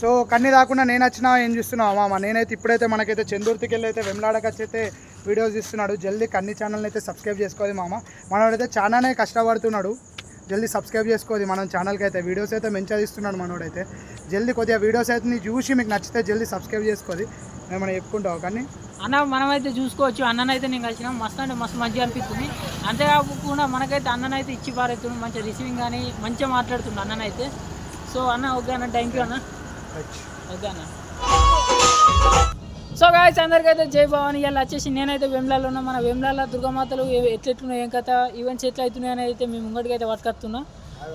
So కన్నీ రాకుండా నేను వచ్చినా ఏం చూస్తున్నావు మామ. నేనైతే ఇప్పుడైతే మనకైతే చందుర్తికి వెళ్ళి అయితే వెమ్లాడకి వచ్చి అయితే వీడియోస్ ఇస్తున్నాడు. జల్దీ కన్నీ ఛానల్ని అయితే సబ్స్క్రైబ్ చేసుకోవాలి మామ. మనోడైతే చాలానే కష్టపడుతున్నాడు. జల్దీ సబ్స్క్రైబ్ చేసుకోవాలి మన ఛానల్కి అయితే. వీడియోస్ అయితే మంచిగా ఇస్తున్నాడు మనోడైతే. జల్దీ కొద్దిగా వీడియోస్ అయితే చూసి మీకు నచ్చితే జల్దీ సబ్స్క్రైబ్ చేసుకోవాలి. ఏమైనా చెప్పుకుంటావు కానీ అన్న మనమైతే చూసుకోవచ్చు. అన్ననైతే నేను కలిసినాం, మస్తు అంటే మస్తు మంచిగా అనిపిస్తుంది. అంతేకాకుండా మనకైతే అన్ననైతే ఇచ్చి పారేస్తుంది, మంచిగా రిసీవింగ్ కానీ మంచిగా మాట్లాడుతుంది అన్ననైతే. సో అన్న ఓకే అన్న, థ్యాంక్ యూ అన్న. ఓకే అన్న. సో గాయ్స్ అందరికైతే జై భవాని. ఇలా వచ్చేసి నేనైతే వెమ్లాలో ఉన్నా. మన వెమ్లాల దుర్గామాతలు ఎట్లెట్లున్నాయి, ఏం కథ, ఈవెంట్స్ ఎట్లా అవుతున్నాయి అని అయితే మేము ముంగడికి అయితే పట్టుకొస్తున్నా.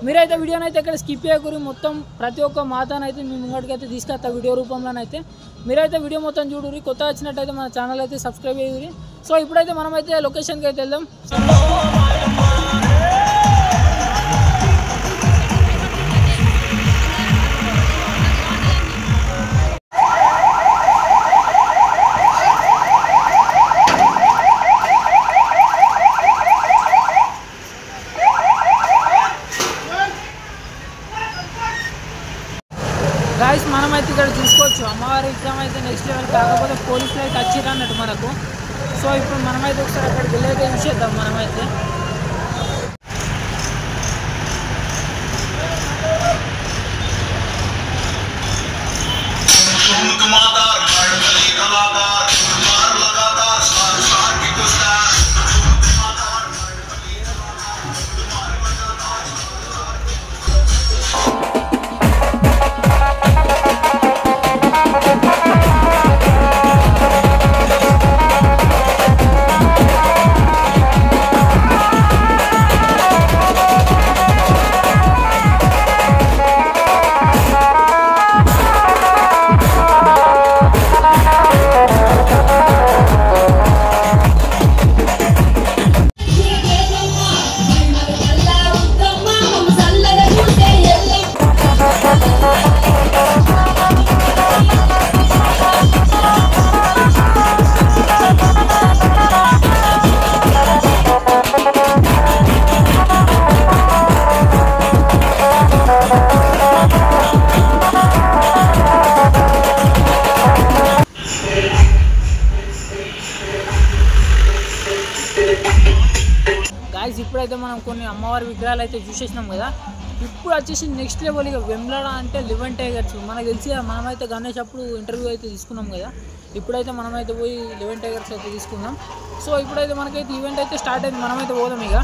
మీరైతే వీడియోనైతే ఇక్కడ స్కిప్ చేయకూరి, మొత్తం ప్రతి ఒక్క మాతనైతే మీ ముంగడికి అయితే తీసుకొస్తా వీడియో రూపంలోనైతే. మీరైతే వీడియో మొత్తం చూడురి. కొత్త వచ్చినట్టయితే మన ఛానల్ అయితే సబ్స్క్రైబ్ చేయురి. సో ఇప్పుడైతే మనమైతే లొకేషన్కి అయితే వెళ్దాం. గాయస్ మనమైతే ఇక్కడ చూసుకోవచ్చు అమ్మవారి విగ్రహం అయితే నెక్స్ట్ లెవెల్. కాకపోతే పోలీసులు అయితే వచ్చిర్రు అన్నట్టు మనకు. సో ఇప్పుడు మనమైతే ఒకసారి అక్కడికి వెళ్ళైతే చూసేద్దాం మనమైతే. గాయస్ ఇప్పుడైతే మనం కొన్ని అమ్మవారి విగ్రహాలు అయితే చూసేసినాం కదా. ఇప్పుడు వచ్చేసి నెక్స్ట్ లెవెల్ ఇక వెమ్లాడ అంటే లివెన్ టైగర్స్. మనకు తెలిసి మనమైతే గణేష్ అప్పుడు ఇంటర్వ్యూ అయితే తీసుకున్నాం కదా. ఇప్పుడైతే మనమైతే పోయి లివెన్ టైగర్స్ అయితే తీసుకుందాం. సో ఇప్పుడైతే మనకైతే ఈవెంట్ అయితే స్టార్ట్ అయింది. మనమైతే పోదాం ఇక.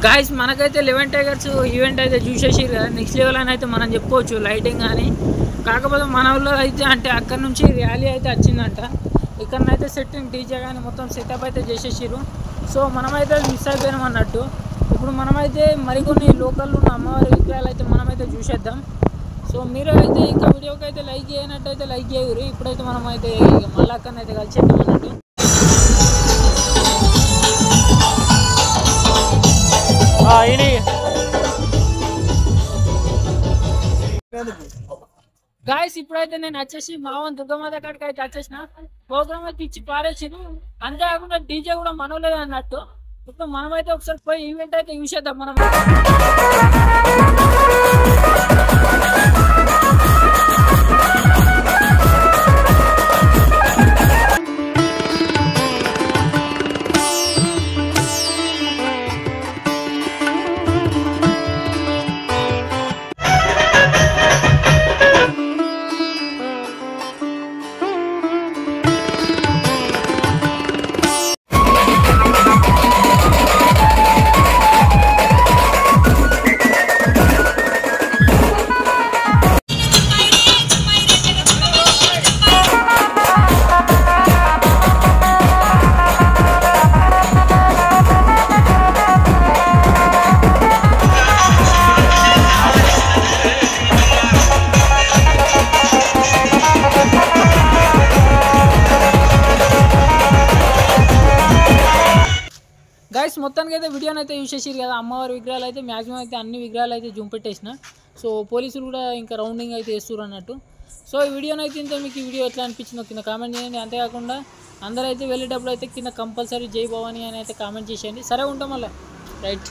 గాయస్ మనకైతే లివెన్ టైగర్స్ ఈవెంట్ అయితే చూసేసారు కదా. నెక్స్ట్ లెవెల్ అని అయితే మనం చెప్పుకోవచ్చు లైటింగ్ కానీ. కాకపోతే మన ఊళ్ళో అయితే అంటే అక్కడ నుంచి ర్యాలీ అయితే వచ్చిందంట. ఇక్కడనైతే సెట్టింగ్ డీజే కానీ మొత్తం సెటప్ అయితే చేసేసారు. సో మనమైతే మిస్ అయిపోయినాం అన్నట్టు. ఇప్పుడు మనమైతే మరికొన్ని లోకల్ ఉన్న అమ్మవారి విగ్రహాలు అయితే మనమైతే చూసేద్దాం. సో మీరు అయితే ఇంకా వీడియోకి అయితే లైక్ చేయనట్టయితే లైక్ చేయరు. ఇప్పుడైతే మనమైతే మళ్ళీ అక్కడనైతే కలిసేద్దాం అన్నట్టు. గాయస్ ఇప్పుడైతే నేను వచ్చేసి మావన్ దుర్గమాత కాడికి అయితే వచ్చేసిన ప్రోగ్రామ్ అయితే ఇచ్చి పారేసాను. అంతేకాకుండా డీజే కూడా మనలేదు అన్నట్టు. ఇప్పుడు మనమైతే ఒకసారి పోయి ఈవెంట్ అయితే చూసేద్దాం మనం. గైస్ మొత్తానికి అయితే వీడియోని అయితే యూజ్ చేసారు కదా. అమ్మవారి విగ్రహాలు అయితే మ్యాక్సిమం అయితే అన్ని విగ్రహాలు అయితే జూమ్ పెట్టేసిన. సో పోలీసులు కూడా ఇంకా రౌండింగ్ అయితే వేస్తారు అన్నట్టు. సో ఈ వీడియోని అయితే ఇంత మీకు ఈ వీడియో ఎట్లా అనిపించిందో కింద కామెంట్ చేయండి. అంతేకాకుండా అందరూ అయితే వెళ్ళేటప్పుడు అయితే కింద కంపల్సరీ జై భవానీ అని అయితే కామెంట్ చేసేయండి. సరే ఉంటాం మళ్ళీ రైట్.